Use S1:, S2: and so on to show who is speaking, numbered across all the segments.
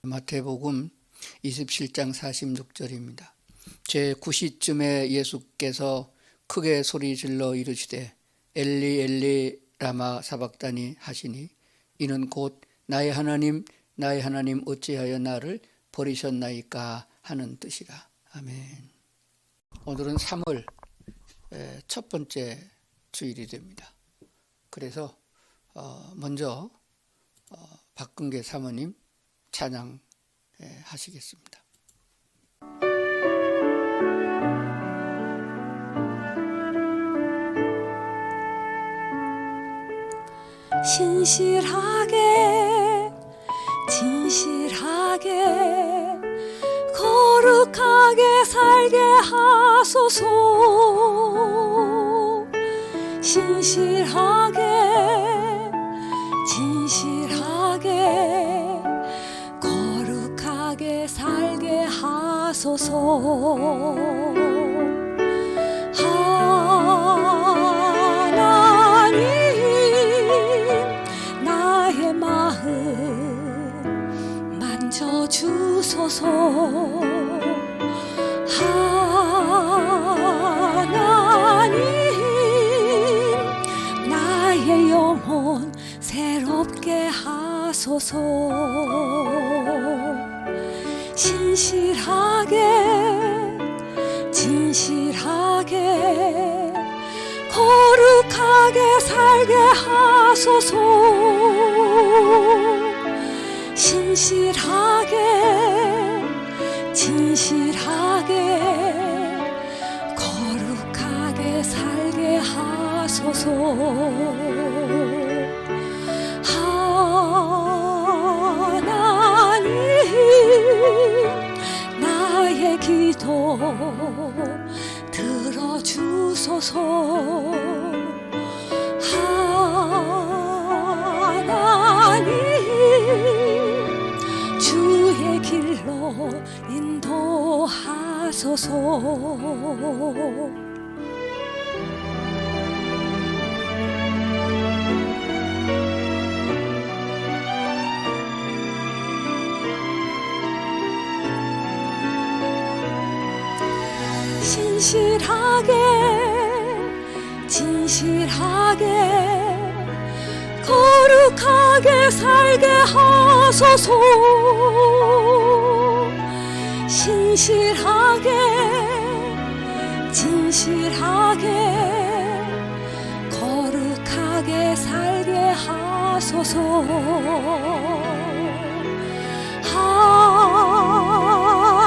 S1: 마태복음 27장 46절입니다. 제9시쯤에 예수께서 크게 소리질러 이르시되 엘리 엘리 라마 사박다니 하시니 이는 곧 나의 하나님 나의 하나님 어찌하여 나를 버리셨나이까 하는 뜻이라. 아멘. 오늘은 3월 첫 번째 주일이 됩니다. 그래서 먼저 박근계 사모님 찬양 하시겠습니다.
S2: 신실하게 진실하게 거룩하게 살게 하소서. 신실하게 진실하게 거룩하게 살게 하소서. 하나님 나의 마음 만져주소서. 하나님 나의 영혼 새롭게 하소서. 신실하게 진실하게 거룩하게 살게 하소서. 신실하게 진실하게 거룩하게 살게 하소서. 하나님 나의 기도 들어주소서. 하나님 주의 길로 인도하소서. 신실하게 진실하게 거룩하게 살게 하소서. 신실하게 진실하게 거룩하게 살게 하소서.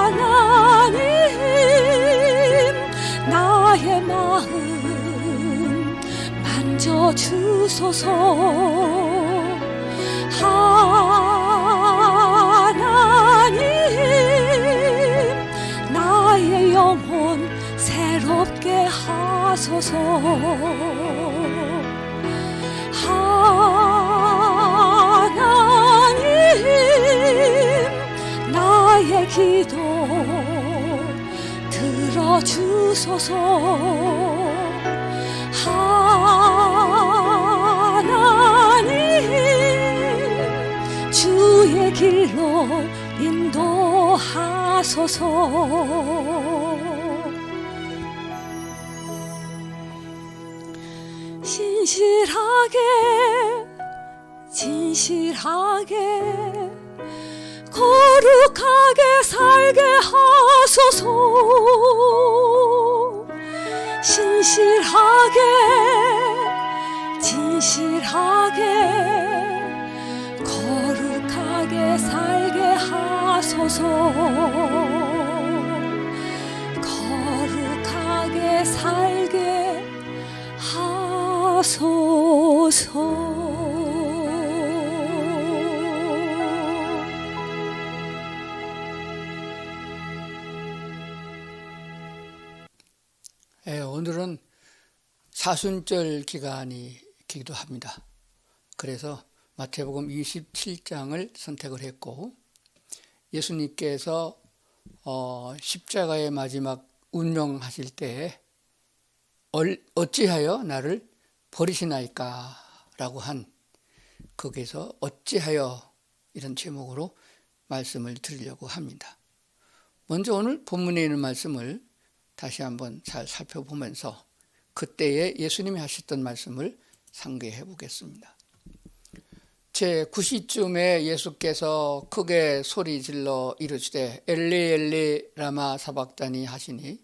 S2: 하나님 나의 마음 만져주소서. 하나님 나의 영혼 새롭게 하소서. 하나님 나의 기도 들어주소서. 하나님 주의 길로 인도하소서. 신실하게 진실하게 거룩하게 살게 하소서. 신실하게 진실하게 거룩하게 살게 하소서. 거룩하게 살게 하소서.
S1: 오늘은 사순절 기간이기도 합니다. 그래서 마태복음 27장을 선택을 했고 예수님께서 십자가의 마지막 운명하실 때 어찌하여 나를 버리시나이까 라고 한 거기에서 어찌하여 이런 제목으로 말씀을 드리려고 합니다. 먼저 오늘 본문에 있는 말씀을 다시 한번 잘 살펴보면서 그때에 예수님이 하셨던 말씀을 상기해 보겠습니다. 제9시쯤에 예수께서 크게 소리질러 이르시되 엘리 엘리 라마 사박다니 하시니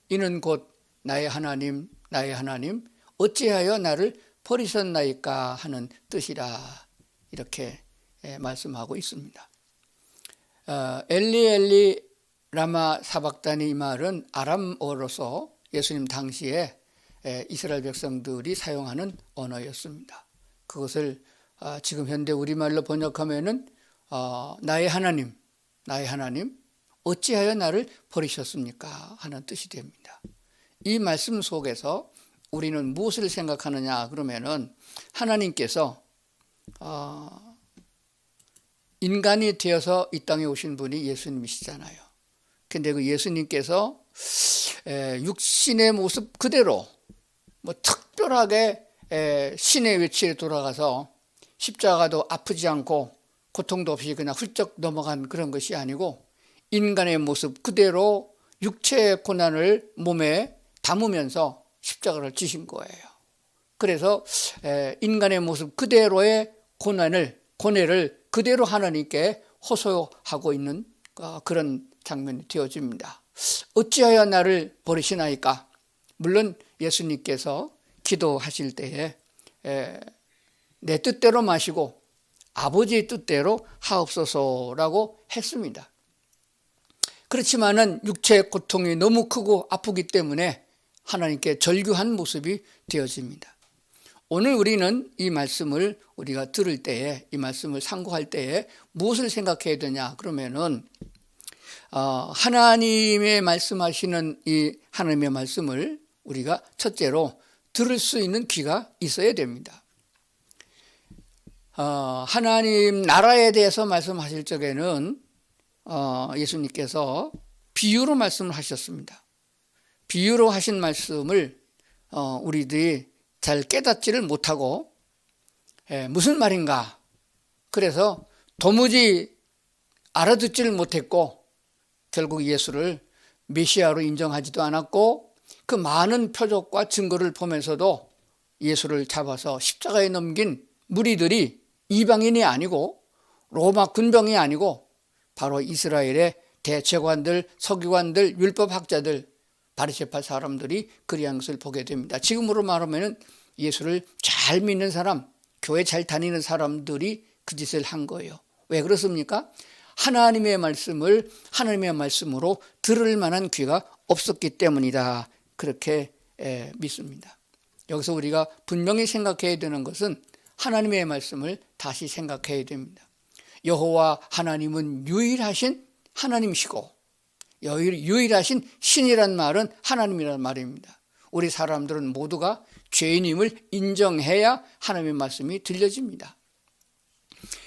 S1: 이는 곧 나의 하나님 나의 하나님 어찌하여 나를 버리셨나이까 하는 뜻이라, 이렇게 말씀하고 있습니다. 엘리 엘리 라마 사박다니, 이 말은 아람어로서 예수님 당시에 이스라엘 백성들이 사용하는 언어였습니다. 그것을 지금 현대 우리말로 번역하면은 나의 하나님 나의 하나님 어찌하여 나를 버리셨습니까 하는 뜻이 됩니다. 이 말씀 속에서 우리는 무엇을 생각하느냐 그러면은 하나님께서 인간이 되어서 이 땅에 오신 분이 예수님이시잖아요. 근데 그 예수님께서 육신의 모습 그대로 특별하게 신의 위치에 돌아가서 십자가도 아프지 않고 고통도 없이 그냥 훌쩍 넘어간 그런 것이 아니고 인간의 모습 그대로 육체의 고난을 몸에 담으면서 십자가를 지신 거예요. 그래서 인간의 모습 그대로의 고뇌를 그대로 하나님께 호소하고 있는 그런 장면이 되어집니다. 어찌하여 나를 버리시나이까? 물론 예수님께서 기도하실 때에 내 뜻대로 마시고 아버지의 뜻대로 하옵소서라고 했습니다. 그렇지만은 육체의 고통이 너무 크고 아프기 때문에 하나님께 절규한 모습이 되어집니다. 오늘 우리는 이 말씀을 우리가 들을 때에, 이 말씀을 상고할 때에 무엇을 생각해야 되냐 그러면은 하나님의 말씀하시는 이 하나님의 말씀을 우리가 첫째로 들을 수 있는 귀가 있어야 됩니다. 하나님 나라에 대해서 말씀하실 적에는 예수님께서 비유로 말씀을 하셨습니다. 비유로 하신 말씀을 우리들이 잘 깨닫지를 못하고 무슨 말인가, 그래서 도무지 알아듣지를 못했고 결국 예수를 메시아로 인정하지도 않았고 그 많은 표적과 증거를 보면서도 예수를 잡아서 십자가에 넘긴 무리들이 이방인이 아니고 로마 군병이 아니고 바로 이스라엘의 대체관들, 서기관들, 율법학자들, 바리새파 사람들이 그리한 것을 보게 됩니다. 지금으로 말하면 예수를 잘 믿는 사람, 교회 잘 다니는 사람들이 그 짓을 한 거예요. 왜 그렇습니까? 하나님의 말씀을 하나님의 말씀으로 들을 만한 귀가 없었기 때문이다, 그렇게 믿습니다. 여기서 우리가 분명히 생각해야 되는 것은 하나님의 말씀을 다시 생각해야 됩니다. 여호와 하나님은 유일하신 하나님이시고 유일하신 신이란 말은 하나님이란 말입니다. 우리 사람들은 모두가 죄인임을 인정해야 하나님의 말씀이 들려집니다.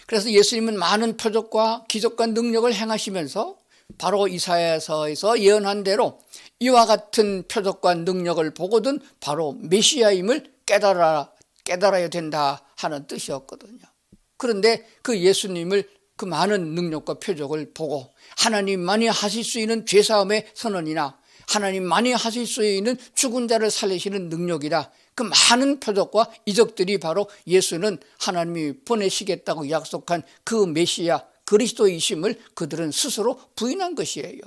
S1: 그래서 예수님은 많은 표적과 기적과 능력을 행하시면서 바로 이사야서에서 예언한 대로 이와 같은 표적과 능력을 보거든 바로 메시아임을 깨달아야 된다 하는 뜻이었거든요. 그런데 그 예수님을 그 많은 능력과 표적을 보고 하나님만이 하실 수 있는 죄사함의 선언이나 하나님만이 하실 수 있는 죽은 자를 살리시는 능력이라, 그 많은 표적과 이적들이 바로 예수는 하나님이 보내시겠다고 약속한 그 메시아 그리스도이심을 그들은 스스로 부인한 것이에요.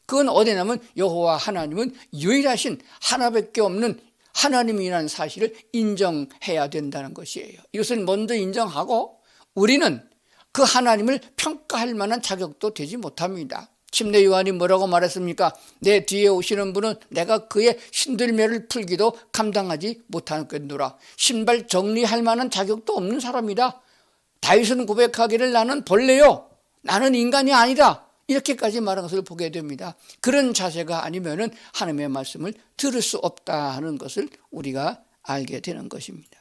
S1: 그건 어디냐면 여호와 하나님은 유일하신 하나밖에 없는 하나님이라는 사실을 인정해야 된다는 것이에요. 이것을 먼저 인정하고 우리는 그 하나님을 평가할 만한 자격도 되지 못합니다. 침례 요한이 뭐라고 말했습니까? 내 뒤에 오시는 분은 내가 그의 신들매를 풀기도 감당하지 못하겠노라. 신발 정리할 만한 자격도 없는 사람이다. 다윗은 고백하기를 나는 벌레요, 나는 인간이 아니다, 이렇게까지 말한 것을 보게 됩니다. 그런 자세가 아니면은 하나님의 말씀을 들을 수 없다는 것을 우리가 알게 되는 것입니다.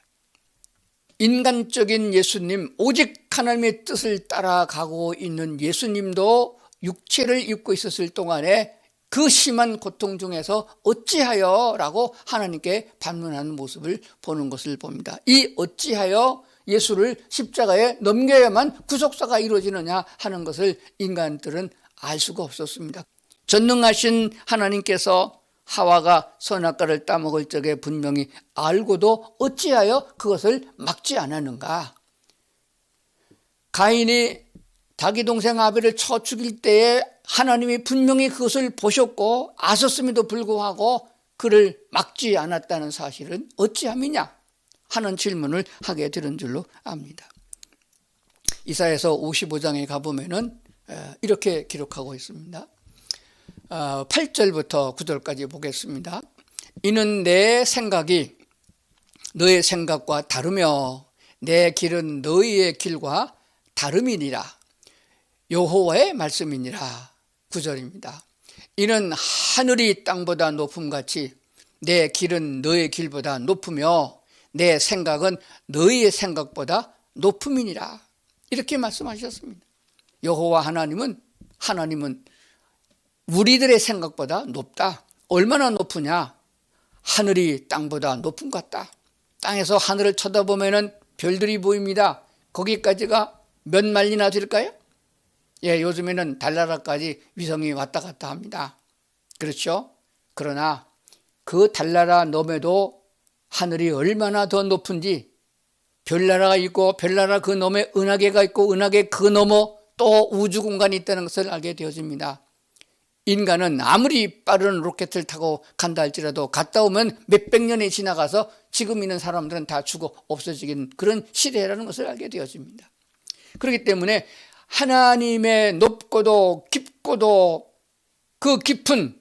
S1: 인간적인 예수님, 오직 하나님의 뜻을 따라가고 있는 예수님도 육체를 입고 있었을 동안에 그 심한 고통 중에서 어찌하여 라고 하나님께 반문하는 모습을 보는 것을 봅니다. 이 어찌하여 예수를 십자가에 넘겨야만 구속사가 이루어지느냐 하는 것을 인간들은 알 수가 없었습니다. 전능하신 하나님께서 하와가 선악과를 따먹을 적에 분명히 알고도 어찌하여 그것을 막지 않았는가? 가인이 자기 동생 아벨을 쳐 죽일 때에 하나님이 분명히 그것을 보셨고 아셨음에도 불구하고 그를 막지 않았다는 사실은 어찌함이냐 하는 질문을 하게 되는 줄로 압니다. 이사야서 55장에 가보면은 이렇게 기록하고 있습니다. 8절부터 9절까지 보겠습니다. 이는 내 생각이 너의 생각과 다르며 내 길은 너희의 길과 다름이니라. 여호와의 말씀이니라. 9절입니다. 이는 하늘이 땅보다 높음같이 내 길은 너의 길보다 높으며 내 생각은 너희의 생각보다 높음이니라. 이렇게 말씀하셨습니다. 여호와 하나님은 우리들의 생각보다 높다. 얼마나 높으냐? 하늘이 땅보다 높은 것 같다. 땅에서 하늘을 쳐다보면은 별들이 보입니다. 거기까지가 몇 마일이나 될까요? 예, 요즘에는 달나라까지 위성이 왔다 갔다 합니다. 그렇죠? 그러나 그 달나라 너머에도 하늘이 얼마나 더 높은지, 별나라가 있고 별나라 그 너머에 은하계가 있고 은하계 그 너머 또 우주 공간이 있다는 것을 알게 되어집니다. 인간은 아무리 빠른 로켓을 타고 간다 할지라도 갔다 오면 몇백 년이 지나가서 지금 있는 사람들은 다 죽어 없어지긴 그런 시대라는 것을 알게 되어집니다. 그렇기 때문에 하나님의 높고도 깊고도 그 깊은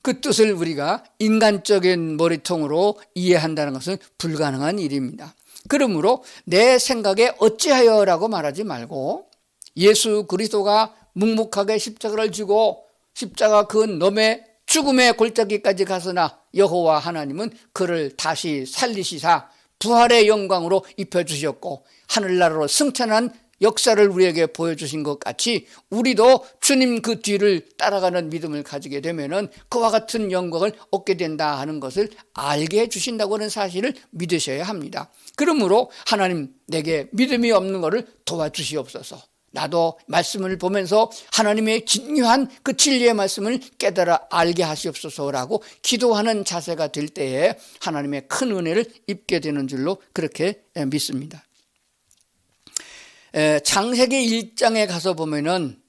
S1: 그 뜻을 우리가 인간적인 머리통으로 이해한다는 것은 불가능한 일입니다. 그러므로 내 생각에 어찌하여라고 말하지 말고 예수 그리스도가 묵묵하게 십자가를 지고 십자가 그 너머에 죽음의 골짜기까지 가서나 여호와 하나님은 그를 다시 살리시사 부활의 영광으로 입혀주셨고 하늘나라로 승천한 역사를 우리에게 보여주신 것 같이 우리도 주님 그 뒤를 따라가는 믿음을 가지게 되면은 그와 같은 영광을 얻게 된다 하는 것을 알게 해주신다고 하는 사실을 믿으셔야 합니다. 그러므로 하나님 내게 믿음이 없는 것을 도와주시옵소서. 나도 말씀을 보면서 하나님의 진유한 그 진리의 말씀을 깨달아 알게 하시옵소서라고 기도하는 자세가 될 때에 하나님의 큰 은혜를 입게 되는 줄로 그렇게 믿습니다. 창세기 1장에 가서 보면은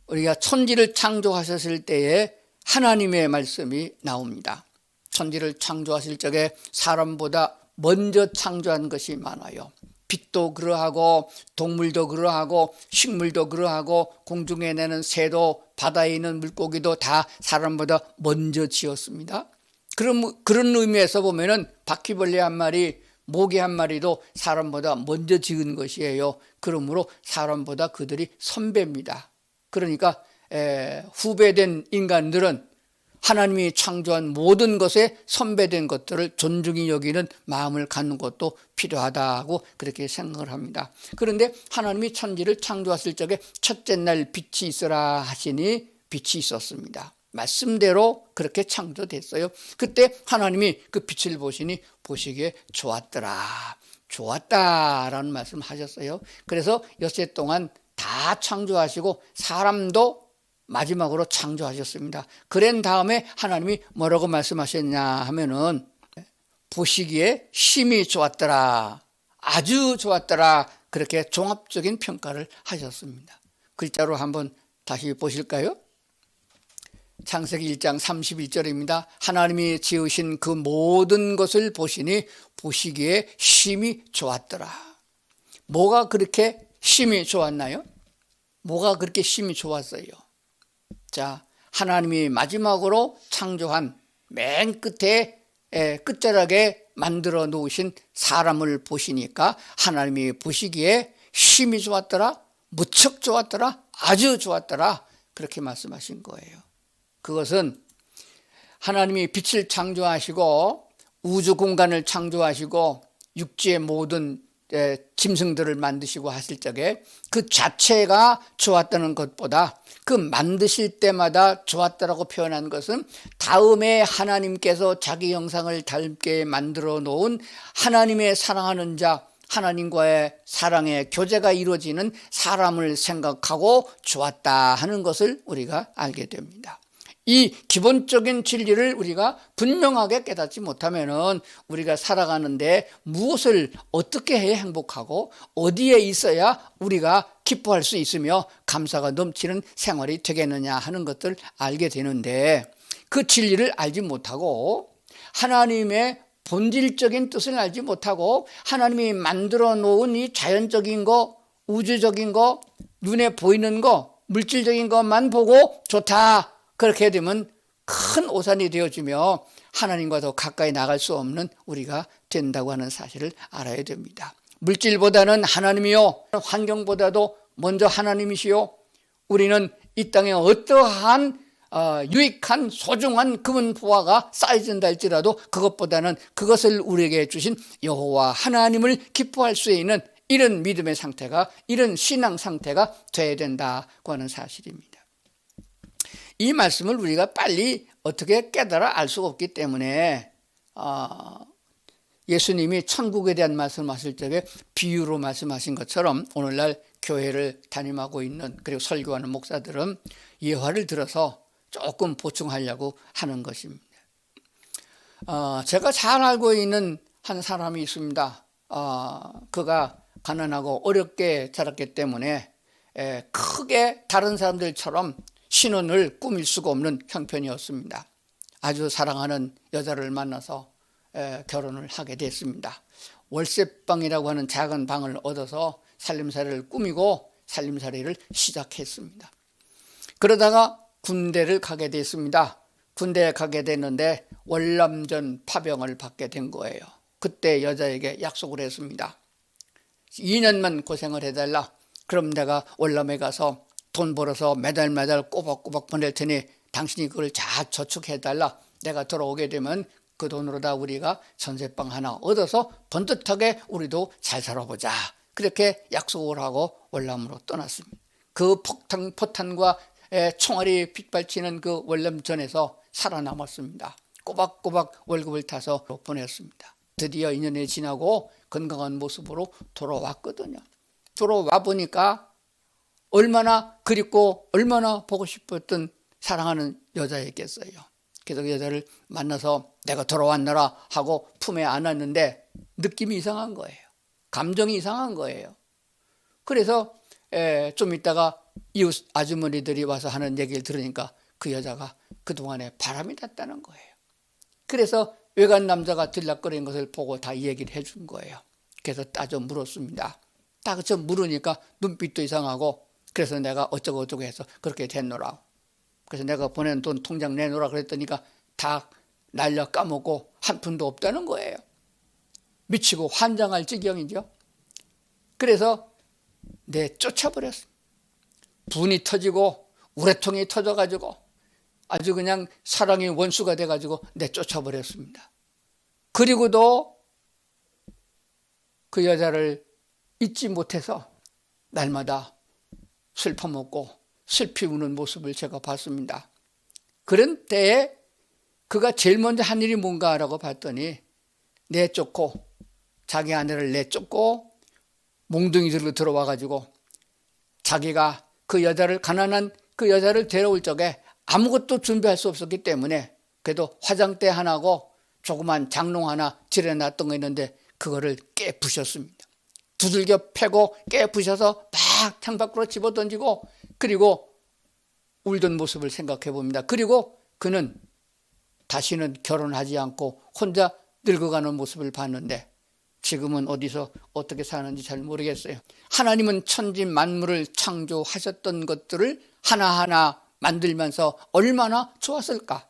S1: 우리가 천지를 창조하셨을 때에 하나님의 말씀이 나옵니다. 천지를 창조하실 적에 사람보다 먼저 창조한 것이 많아요. 빛도 그러하고 동물도 그러하고 식물도 그러하고 공중에 내는 새도 바다에 있는 물고기도 다 사람보다 먼저 지었습니다. 그런 의미에서 보면은 바퀴벌레 한 마리, 모기 한 마리도 사람보다 먼저 지은 것이에요. 그러므로 사람보다 그들이 선배입니다. 그러니까 후배된 인간들은 하나님이 창조한 모든 것에 선배된 것들을 존중히 여기는 마음을 갖는 것도 필요하다고 그렇게 생각을 합니다. 그런데 하나님이 천지를 창조하실 적에 첫째 날 빛이 있어라 하시니 빛이 있었습니다. 말씀대로 그렇게 창조됐어요. 그때 하나님이 그 빛을 보시니 보시기에 좋았다라는 말씀을 하셨어요. 그래서 엿새 동안 다 창조하시고 사람도 마지막으로 창조하셨습니다. 그런 다음에 하나님이 뭐라고 말씀하셨냐 하면은 보시기에 심히 좋았더라, 아주 좋았더라, 그렇게 종합적인 평가를 하셨습니다. 글자로 한번 다시 보실까요? 창세기 1장 31절입니다. 하나님이 지으신 그 모든 것을 보시니 보시기에 심히 좋았더라. 뭐가 그렇게 심히 좋았나요? 뭐가 그렇게 심히 좋았어요? 자, 하나님이 마지막으로 창조한 맨 끝에 끝자락에 만들어 놓으신 사람을 보시니까 하나님이 보시기에 심히 좋았더라, 무척 좋았더라, 아주 좋았더라, 그렇게 말씀하신 거예요. 그것은 하나님이 빛을 창조하시고 우주 공간을 창조하시고 육지의 모든 짐승들을 만드시고 하실 적에 그 자체가 좋았다는 것보다 그 만드실 때마다 좋았다라고 표현한 것은 다음에 하나님께서 자기 형상을 닮게 만들어 놓은 하나님의 사랑하는 자 하나님과의 사랑의 교제가 이루어지는 사람을 생각하고 좋았다 하는 것을 우리가 알게 됩니다. 이 기본적인 진리를 우리가 분명하게 깨닫지 못하면은 우리가 살아가는데 무엇을 어떻게 해야 행복하고 어디에 있어야 우리가 기뻐할 수 있으며 감사가 넘치는 생활이 되겠느냐 하는 것을 알게 되는데, 그 진리를 알지 못하고 하나님의 본질적인 뜻을 알지 못하고 하나님이 만들어 놓은 이 자연적인 거, 우주적인 거, 눈에 보이는 거, 물질적인 것만 보고 좋다, 그렇게 되면 큰 오산이 되어지며 하나님과 더 가까이 나갈 수 없는 우리가 된다고 하는 사실을 알아야 됩니다. 물질보다는 하나님이요, 환경보다도 먼저 하나님이시요, 우리는 이 땅에 어떠한 유익한 소중한 금은 보화가 쌓여진다 할지라도 그것보다는 그것을 우리에게 주신 여호와 하나님을 기뻐할 수 있는 이런 믿음의 상태가, 이런 신앙 상태가 돼야 된다고 하는 사실입니다. 이 말씀을 우리가 빨리 어떻게 깨달아 알 수가 없기 때문에 예수님이 천국에 대한 말씀하실 적에 비유로 말씀하신 것처럼 오늘날 교회를 담임하고 있는, 그리고 설교하는 목사들은 예화를 들어서 조금 보충하려고 하는 것입니다. 제가 잘 알고 있는 한 사람이 있습니다. 그가 가난하고 어렵게 자랐기 때문에 크게 다른 사람들처럼 신혼을 꾸밀 수가 없는 형편이었습니다. 아주 사랑하는 여자를 만나서 결혼을 하게 됐습니다. 월세방이라고 하는 작은 방을 얻어서 살림살이를 꾸미고 살림살이를 시작했습니다. 그러다가 군대를 가게 됐습니다. 군대에 가게 됐는데 월남전 파병을 받게 된 거예요. 그때 여자에게 약속을 했습니다. 2년만 고생을 해달라. 그럼 내가 월남에 가서 돈 벌어서 매달 꼬박꼬박 보낼 테니 당신이 그걸 잘 저축해달라. 내가 돌아오게 되면 그 돈으로 다 우리가 전세방 하나 얻어서 번듯하게 우리도 잘 살아보자. 그렇게 약속을 하고 월남으로 떠났습니다. 그 포탄과 총알이 빗발치는 그 월남전에서 살아남았습니다. 꼬박꼬박 월급을 타서 보냈습니다. 드디어 2년이 지나고 건강한 모습으로 돌아왔거든요. 돌아와 보니까 얼마나 그립고 얼마나 보고 싶었던 사랑하는 여자였겠어요. 그래서 그 여자를 만나서 내가 돌아왔노라 하고 품에 안았는데 느낌이 이상한 거예요. 감정이 이상한 거예요. 그래서 좀 있다가 이웃 아주머니들이 와서 하는 얘기를 들으니까 그 여자가 그동안에 바람이 났다는 거예요. 그래서 외간 남자가 들락거리는 것을 보고 다 얘기를 해준 거예요. 그래서 따져 물었습니다. 따져 물으니까 눈빛도 이상하고, 그래서 내가 어쩌고 해서 그렇게 됐노라. 그래서 내가 보낸 돈 통장 내놓으라 그랬더니까 다 날려 까먹고 한 푼도 없다는 거예요. 미치고 환장할 지경이죠. 그래서 쫓아버렸어요. 분이 터지고 우레통이 터져가지고 아주 그냥 사랑의 원수가 돼가지고 쫓아버렸습니다. 그리고도 그 여자를 잊지 못해서 날마다 슬퍼 먹고 슬피 우는 모습을 제가 봤습니다. 그런 때에 그가 제일 먼저 한 일이 뭔가라고 봤더니 내쫓고, 자기 아내를 내쫓고 몽둥이들로 들어와가지고 자기가 그 여자를, 가난한 그 여자를 데려올 적에 아무것도 준비할 수 없었기 때문에 그래도 화장대 하나고 조그만 장롱 하나 들여놨던 거 있는데 그거를 깨부셨습니다. 두들겨 패고 깨부셔서 막 창밖으로 집어던지고, 그리고 울던 모습을 생각해 봅니다. 그리고 그는 다시는 결혼하지 않고 혼자 늙어가는 모습을 봤는데 지금은 어디서 어떻게 사는지 잘 모르겠어요. 하나님은 천지 만물을 창조하셨던 것들을 하나하나 만들면서 얼마나 좋았을까.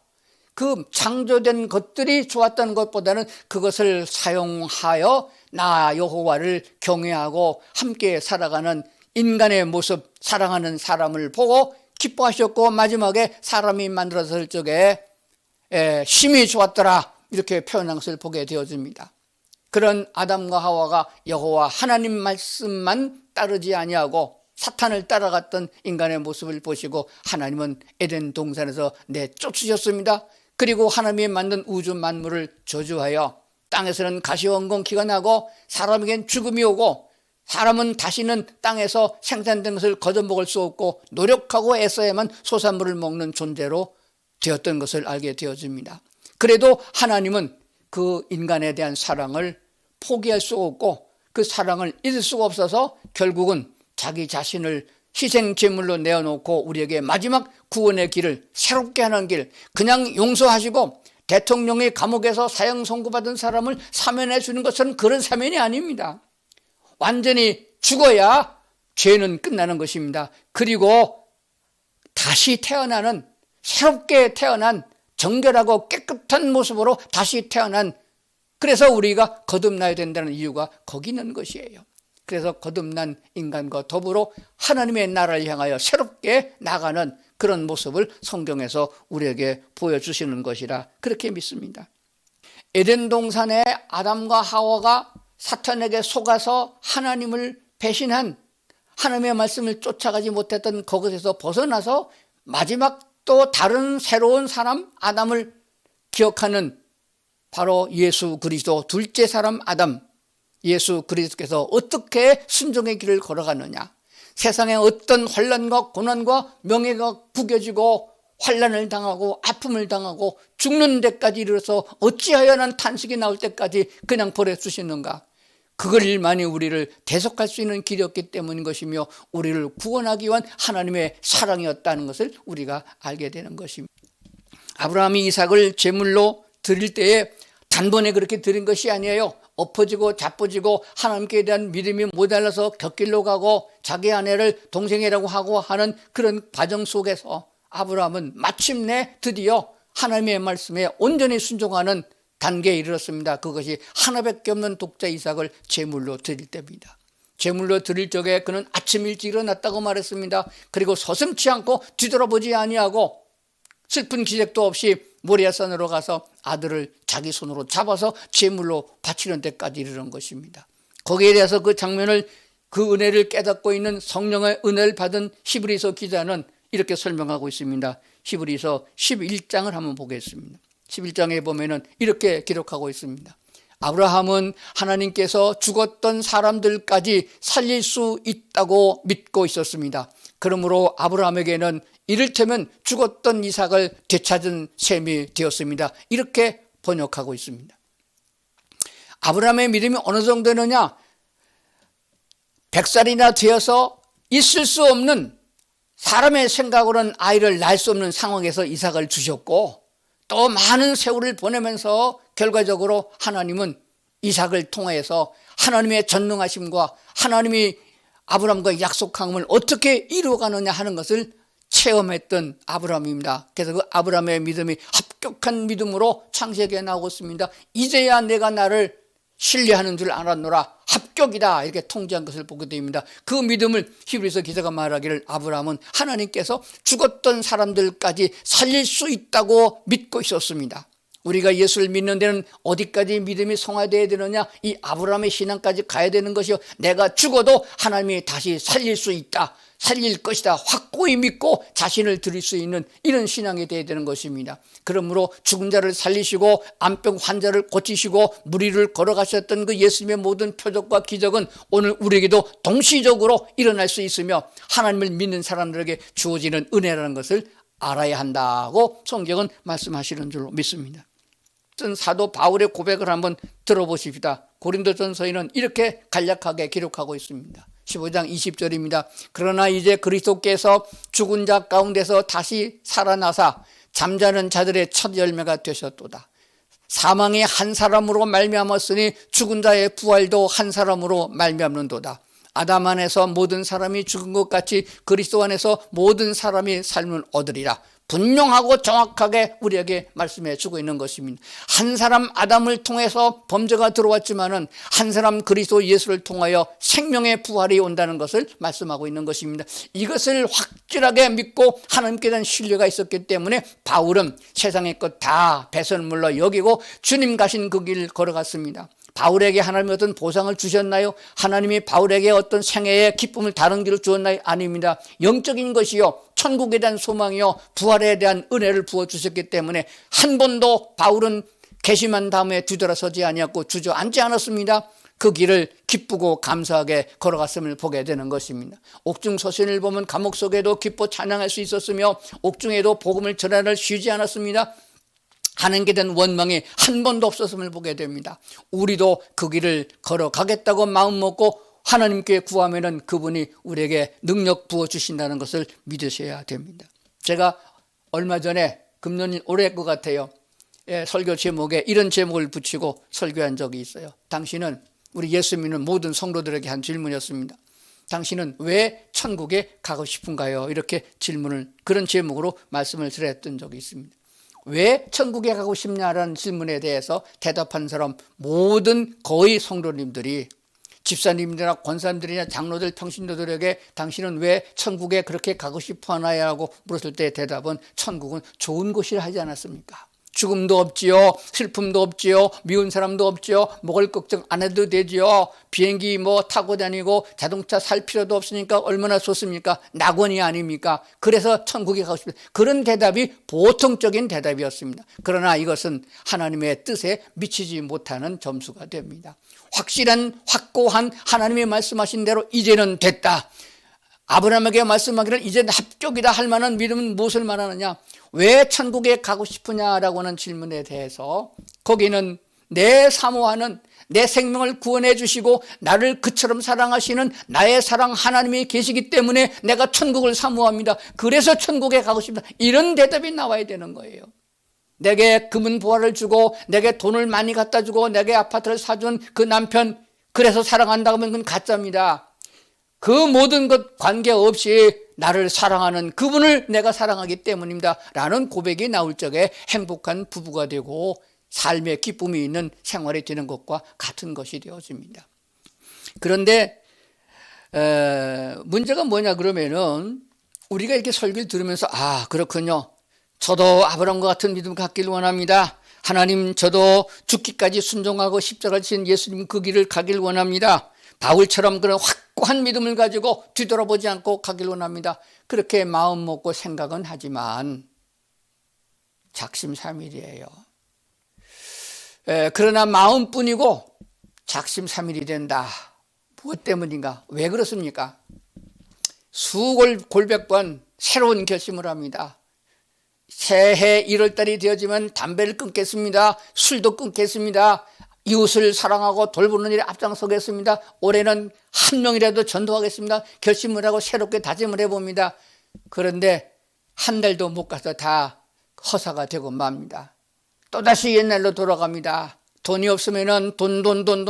S1: 그 창조된 것들이 좋았던 것보다는 그것을 사용하여 나 여호와를 경외하고 함께 살아가는 인간의 모습, 사랑하는 사람을 보고 기뻐하셨고, 마지막에 사람이 만들어졌을 적에 심히 좋았더라, 이렇게 표현한 것을 보게 되어집니다. 그런 아담과 하와가 여호와 하나님 말씀만 따르지 아니하고 사탄을 따라갔던 인간의 모습을 보시고 하나님은 에덴 동산에서 내쫓으셨습니다. 그리고 하나님이 만든 우주 만물을 저주하여 땅에서는 가시원공기가 나고 사람에겐 죽음이 오고 사람은 다시는 땅에서 생산된 것을 거둬먹을 수 없고 노력하고 애써야만 소산물을 먹는 존재로 되었던 것을 알게 되어집니다. 그래도 하나님은 그 인간에 대한 사랑을 포기할 수 없고 그 사랑을 잊을 수가 없어서 결국은 자기 자신을 희생 제물로 내어놓고 우리에게 마지막 구원의 길을 새롭게 하는 길, 그냥 용서하시고 대통령이 감옥에서 사형 선고받은 사람을 사면해 주는 것은 그런 사면이 아닙니다. 완전히 죽어야 죄는 끝나는 것입니다. 그리고 다시 태어나는, 새롭게 태어난 정결하고 깨끗한 모습으로 다시 태어난, 그래서 우리가 거듭나야 된다는 이유가 거기 있는 것이에요. 그래서 거듭난 인간과 더불어 하나님의 나라를 향하여 새롭게 나가는 그런 모습을 성경에서 우리에게 보여주시는 것이라 그렇게 믿습니다. 에덴 동산에 아담과 하와가 사탄에게 속아서 하나님을 배신한, 하나님의 말씀을 쫓아가지 못했던 그것에서 벗어나서 마지막 또 다른 새로운 사람 아담을 기억하는 바로 예수 그리스도 둘째 사람 아담, 예수 그리스도께서 어떻게 순종의 길을 걸어가느냐, 세상에 어떤 환난과 고난과 명예가 구겨지고 환난을 당하고 아픔을 당하고 죽는 데까지 이르러서 어찌하여 난 탄식이 나올 때까지 그냥 보내주시는가. 그걸만이 우리를 대속할 수 있는 길이었기 때문인 것이며 우리를 구원하기 위한 하나님의 사랑이었다는 것을 우리가 알게 되는 것입니다. 아브라함이 이삭을 제물로 드릴 때에 단번에 그렇게 드린 것이 아니에요. 엎어지고 자빠지고 하나님께 대한 믿음이 모자라서 곁길로 가고 자기 아내를 동생이라고 하고 하는 그런 과정 속에서 아브라함은 마침내 드디어 하나님의 말씀에 온전히 순종하는 단계에 이르렀습니다. 그것이 하나밖에 없는 독자 이삭을 제물로 드릴 때입니다. 제물로 드릴 적에 그는 아침 일찍 일어났다고 말했습니다. 그리고 서슴지 않고 뒤돌아보지 아니하고 슬픈 기색도 없이 모리아산으로 가서 아들을 자기 손으로 잡아서 제물로 바치는 데까지 이르는 것입니다. 거기에 대해서 그 장면을, 그 은혜를 깨닫고 있는 성령의 은혜를 받은 히브리서 기자는 이렇게 설명하고 있습니다. 히브리서 11장을 한번 보겠습니다. 11장에 보면은 이렇게 기록하고 있습니다. 아브라함은 하나님께서 죽었던 사람들까지 살릴 수 있다고 믿고 있었습니다. 그러므로 아브라함에게는 이를테면 죽었던 이삭을 되찾은 셈이 되었습니다. 이렇게 번역하고 있습니다. 아브라함의 믿음이 어느 정도느냐, 100살이나 되어서 있을 수 없는, 사람의 생각으로는 아이를 낳을 수 없는 상황에서 이삭을 주셨고 또 많은 세월을 보내면서 결과적으로 하나님은 이삭을 통해서 하나님의 전능하심과 하나님이 아브라함과 약속함을 어떻게 이루어가느냐 하는 것을 체험했던 아브라함입니다. 그래서 그 아브라함의 믿음이 합격한 믿음으로 창세기에 나오고 있습니다. 이제야 내가 나를 신뢰하는 줄 알았노라, 합격이다, 이렇게 통지한 것을 보게 됩니다. 그 믿음을 히브리서 기자가 말하기를 아브라함은 하나님께서 죽었던 사람들까지 살릴 수 있다고 믿고 있었습니다. 우리가 예수를 믿는 데는 어디까지 믿음이 성화되어야 되느냐, 이 아브라함의 신앙까지 가야 되는 것이요, 내가 죽어도 하나님이 다시 살릴 수 있다, 살릴 것이다 확고히 믿고 자신을 드릴 수 있는 이런 신앙이 되어야 되는 것입니다. 그러므로 죽은 자를 살리시고 암병 환자를 고치시고 무리를 걸어가셨던 그 예수님의 모든 표적과 기적은 오늘 우리에게도 동시적으로 일어날 수 있으며 하나님을 믿는 사람들에게 주어지는 은혜라는 것을 알아야 한다고 성경은 말씀하시는 줄로 믿습니다. 사도 바울의 고백을 한번 들어보십시다. 고린도전서에는 이렇게 간략하게 기록하고 있습니다. 15장 20절입니다. 그러나 이제 그리스도께서 죽은 자 가운데서 다시 살아나사 잠자는 자들의 첫 열매가 되셨도다. 사망이 한 사람으로 말미암았으니 죽은 자의 부활도 한 사람으로 말미암는도다. 아담 안에서 모든 사람이 죽은 것 같이 그리스도 안에서 모든 사람이 삶을 얻으리라. 분명하고 정확하게 우리에게 말씀해 주고 있는 것입니다. 한 사람 아담을 통해서 범죄가 들어왔지만은 한 사람 그리스도 예수를 통하여 생명의 부활이 온다는 것을 말씀하고 있는 것입니다. 이것을 확실하게 믿고 하나님께 대한 신뢰가 있었기 때문에 바울은 세상의 것 다 배설물로 여기고 주님 가신 그 길을 걸어갔습니다. 바울에게 하나님이 어떤 보상을 주셨나요? 하나님이 바울에게 어떤 생애의 기쁨을 다른 길을 주었나요? 아닙니다. 영적인 것이요, 천국에 대한 소망이요, 부활에 대한 은혜를 부어주셨기 때문에 한 번도 바울은 개심한 다음에 뒤돌아서지 아니었고 주저앉지 않았습니다. 그 길을 기쁘고 감사하게 걸어갔음을 보게 되는 것입니다. 옥중 서신을 보면 감옥 속에도 기뻐 찬양할 수 있었으며 옥중에도 복음을 전하를 쉬지 않았습니다. 하는 게 된 원망이 한 번도 없었음을 보게 됩니다. 우리도 그 길을 걸어가겠다고 마음 먹고 하나님께 구하면은 그분이 우리에게 능력 부어주신다는 것을 믿으셔야 됩니다. 제가 얼마 전에 금년 올해일 것 같아요. 설교 제목에 이런 제목을 붙이고 설교한 적이 있어요. 당신은, 우리 예수 믿는 모든 성도들에게 한 질문이었습니다. 당신은 왜 천국에 가고 싶은가요? 이렇게 질문을, 그런 제목으로 말씀을 드렸던 적이 있습니다. 왜 천국에 가고 싶냐라는 질문에 대해서 대답한 사람 모든 거의 성도님들이, 집사님들이나 권사님들이나 장로들, 평신도들에게 당신은 왜 천국에 그렇게 가고 싶어 하나요? 하고 물었을 때 대답은 천국은 좋은 곳이라 하지 않았습니까? 죽음도 없지요, 슬픔도 없지요, 미운 사람도 없지요, 먹을 걱정 안 해도 되지요, 비행기 타고 다니고 자동차 살 필요도 없으니까 얼마나 좋습니까? 낙원이 아닙니까? 그래서 천국에 가고 싶다. 그런 대답이 보통적인 대답이었습니다. 그러나 이것은 하나님의 뜻에 미치지 못하는 점수가 됩니다. 확실한, 확고한 하나님이 말씀하신 대로 이제는 됐다, 아브라함에게 말씀하기를 이제 합격이다 할 만한 믿음은 무엇을 말하느냐? 왜 천국에 가고 싶으냐라고 하는 질문에 대해서 거기는 내 사모하는, 내 생명을 구원해 주시고 나를 그처럼 사랑하시는 나의 사랑 하나님이 계시기 때문에 내가 천국을 사모합니다. 그래서 천국에 가고 싶다, 이런 대답이 나와야 되는 거예요. 내게 금은 보화를 주고 내게 돈을 많이 갖다 주고 내게 아파트를 사준 그 남편, 그래서 사랑한다고 하면 그건 가짜입니다. 그 모든 것 관계없이 나를 사랑하는 그분을 내가 사랑하기 때문입니다 라는 고백이 나올 적에 행복한 부부가 되고 삶의 기쁨이 있는 생활이 되는 것과 같은 것이 되어집니다. 그런데 문제가 뭐냐 그러면은, 우리가 이렇게 설교를 들으면서 그렇군요, 저도 아브라함과 같은 믿음 갖기를 원합니다. 하나님, 저도 죽기까지 순종하고 십자가를 지신 예수님 그 길을 가길 원합니다. 바울처럼 그런 확고한 믿음을 가지고 뒤돌아보지 않고 가길 원합니다. 그렇게 마음 먹고 생각은 하지만 작심삼일이에요. 그러나 마음뿐이고 작심삼일이 된다. 무엇 때문인가? 왜 그렇습니까? 수골백번 새로운 결심을 합니다. 새해 1월달이 되어지면 담배를 끊겠습니다. 술도 끊겠습니다. 이웃을 사랑하고 돌보는 일에 앞장서겠습니다. 올해는 한 명이라도 전도하겠습니다. 결심을 하고 새롭게 다짐을 해봅니다. 그런데 한 달도 못 가서 다 허사가 되고 맙니다. 또다시 옛날로 돌아갑니다. 돈이 없으면 돈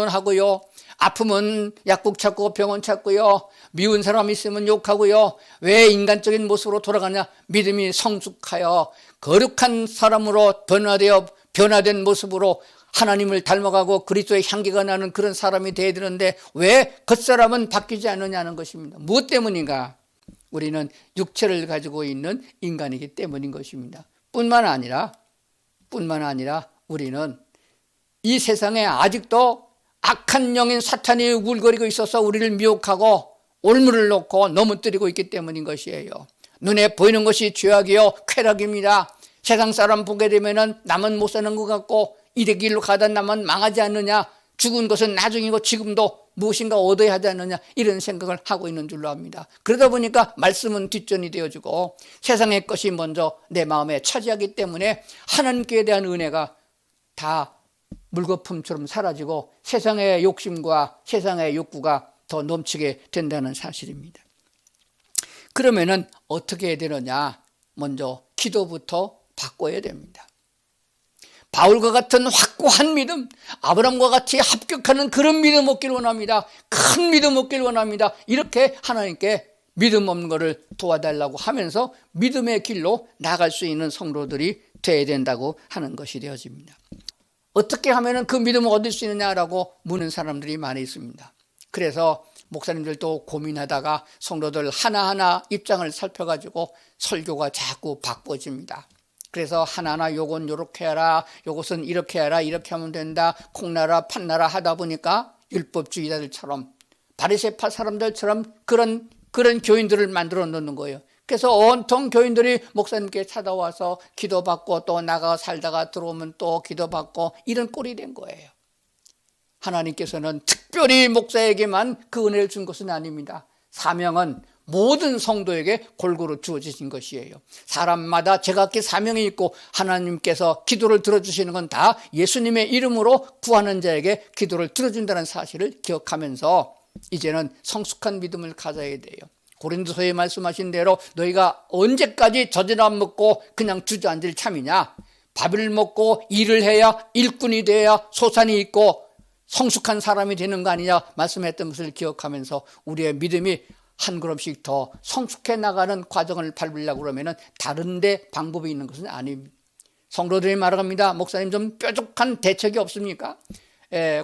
S1: 하고요. 아프면 약국 찾고 병원 찾고요. 미운 사람 있으면 욕하고요. 왜 인간적인 모습으로 돌아가냐? 믿음이 성숙하여 거룩한 사람으로 변화된 모습으로 하나님을 닮아가고 그리스도의 향기가 나는 그런 사람이 되어야 되는데 왜 겉사람은 바뀌지 않느냐는 것입니다. 무엇 때문인가? 우리는 육체를 가지고 있는 인간이기 때문인 것입니다. 뿐만 아니라 우리는 이 세상에 아직도 악한 영인 사탄이 우글거리고 있어서 우리를 미혹하고 올무를 놓고 넘어뜨리고 있기 때문인 것이에요. 눈에 보이는 것이 죄악이요 쾌락입니다. 세상 사람 보게 되면 남은 못 사는 것 같고 이래 길로 가다 나만 망하지 않느냐, 죽은 것은 나중이고 지금도 무엇인가 얻어야 하지 않느냐, 이런 생각을 하고 있는 줄로 압니다. 그러다 보니까 말씀은 뒷전이 되어지고 세상의 것이 먼저 내 마음에 차지하기 때문에 하나님께 대한 은혜가 다 물거품처럼 사라지고 세상의 욕심과 세상의 욕구가 더 넘치게 된다는 사실입니다. 그러면은 어떻게 해야 되느냐? 먼저 기도부터 바꿔야 됩니다. 바울과 같은 확고한 믿음, 아브라함과 같이 합격하는 그런 믿음 얻기를 원합니다. 큰 믿음 얻기를 원합니다. 이렇게 하나님께 믿음 없는 것을 도와달라고 하면서 믿음의 길로 나갈 수 있는 성도들이 되어야 된다고 하는 것이 되어집니다. 어떻게 하면 그 믿음을 얻을 수 있느냐라고 묻는 사람들이 많이 있습니다. 그래서 목사님들도 고민하다가 성도들 하나하나 입장을 살펴가지고 설교가 자꾸 바꿔집니다. 그래서 하나하나 요건 요렇게 하라, 요것은 이렇게 하라, 이렇게 하면 된다, 콩나라 판나라 하다 보니까 율법주의자들처럼 바리새파 사람들처럼 그런 교인들을 만들어 놓는 거예요. 그래서 온통 교인들이 목사님께 찾아와서 기도받고 또 나가 살다가 들어오면 또 기도받고 이런 꼴이 된 거예요. 하나님께서는 특별히 목사에게만 그 은혜를 준 것은 아닙니다. 사명은 모든 성도에게 골고루 주어지신 것이에요. 사람마다 제각기 사명이 있고 하나님께서 기도를 들어주시는 건 다 예수님의 이름으로 구하는 자에게 기도를 들어준다는 사실을 기억하면서 이제는 성숙한 믿음을 가져야 돼요. 고린도서에 말씀하신 대로 너희가 언제까지 젖을 안 먹고 그냥 주저앉을 참이냐? 밥을 먹고 일을 해야 일꾼이 돼야 소산이 있고 성숙한 사람이 되는 거 아니냐 말씀했던 것을 기억하면서 우리의 믿음이 한 걸음씩 더 성숙해 나가는 과정을 밟으려고 그러면 다른 데 방법이 있는 것은 아닙니다. 성도들이 말합니다. 목사님 좀 뾰족한 대책이 없습니까?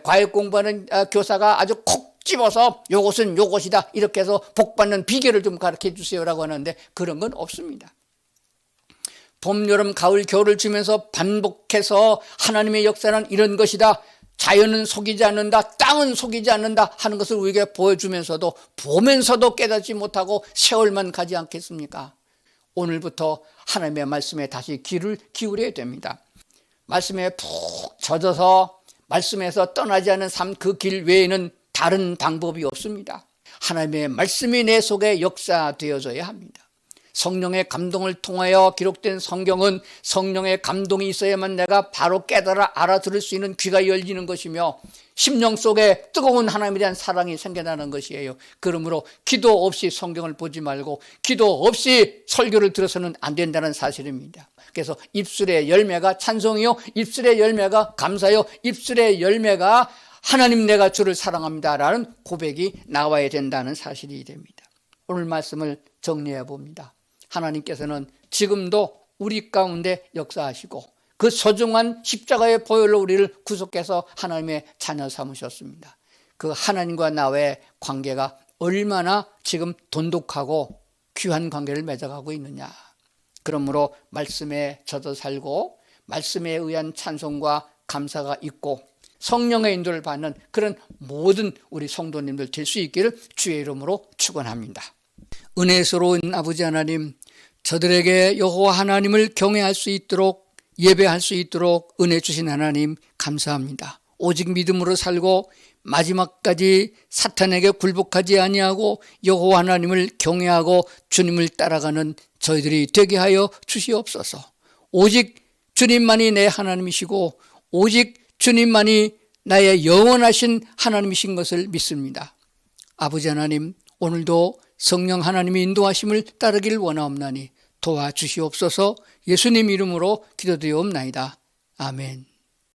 S1: 과외 공부하는 교사가 아주 콕 집어서 요것은 요것이다 이렇게 해서 복받는 비결을 좀 가르쳐 주세요라고 하는데 그런 건 없습니다. 봄, 여름, 가을, 겨울을 주면서 반복해서 하나님의 역사는 이런 것이다. 자연은 속이지 않는다, 땅은 속이지 않는다 하는 것을 우리에게 보여주면서도 보면서도 깨닫지 못하고 세월만 가지 않겠습니까? 오늘부터 하나님의 말씀에 다시 귀를 기울여야 됩니다. 말씀에 푹 젖어서 말씀에서 떠나지 않은 삶 그 길 외에는 다른 방법이 없습니다. 하나님의 말씀이 내 속에 역사되어져야 합니다. 성령의 감동을 통하여 기록된 성경은 성령의 감동이 있어야만 내가 바로 깨달아 알아들을 수 있는 귀가 열리는 것이며 심령 속에 뜨거운 하나님에 대한 사랑이 생겨나는 것이에요. 그러므로 기도 없이 성경을 보지 말고 기도 없이 설교를 들어서는 안 된다는 사실입니다. 그래서 입술의 열매가 찬송이요, 입술의 열매가 감사요, 입술의 열매가 하나님 내가 주를 사랑합니다 라는 고백이 나와야 된다는 사실이 됩니다. 오늘 말씀을 정리해 봅니다. 하나님께서는 지금도 우리 가운데 역사하시고 그 소중한 십자가의 보혈로 우리를 구속해서 하나님의 자녀 삼으셨습니다. 그 하나님과 나의 관계가 얼마나 지금 돈독하고 귀한 관계를 맺어가고 있느냐. 그러므로 말씀에 젖어 살고 말씀에 의한 찬송과 감사가 있고 성령의 인도를 받는 그런 모든 우리 성도님들 될 수 있기를 주의 이름으로 축원합니다. 은혜스러운 아버지 하나님, 저들에게 여호와 하나님을 경외할 수 있도록 예배할 수 있도록 은혜 주신 하나님 감사합니다. 오직 믿음으로 살고 마지막까지 사탄에게 굴복하지 아니하고 여호와 하나님을 경외하고 주님을 따라가는 저희들이 되게 하여 주시옵소서. 오직 주님만이 내 하나님이시고 오직 주님만이 나의 영원하신 하나님이신 것을 믿습니다. 아버지 하나님, 오늘도 성령 하나님의 인도하심을 따르길 원하옵나니 도와주시옵소서. 예수님 이름으로 기도드리옵나이다. 아멘.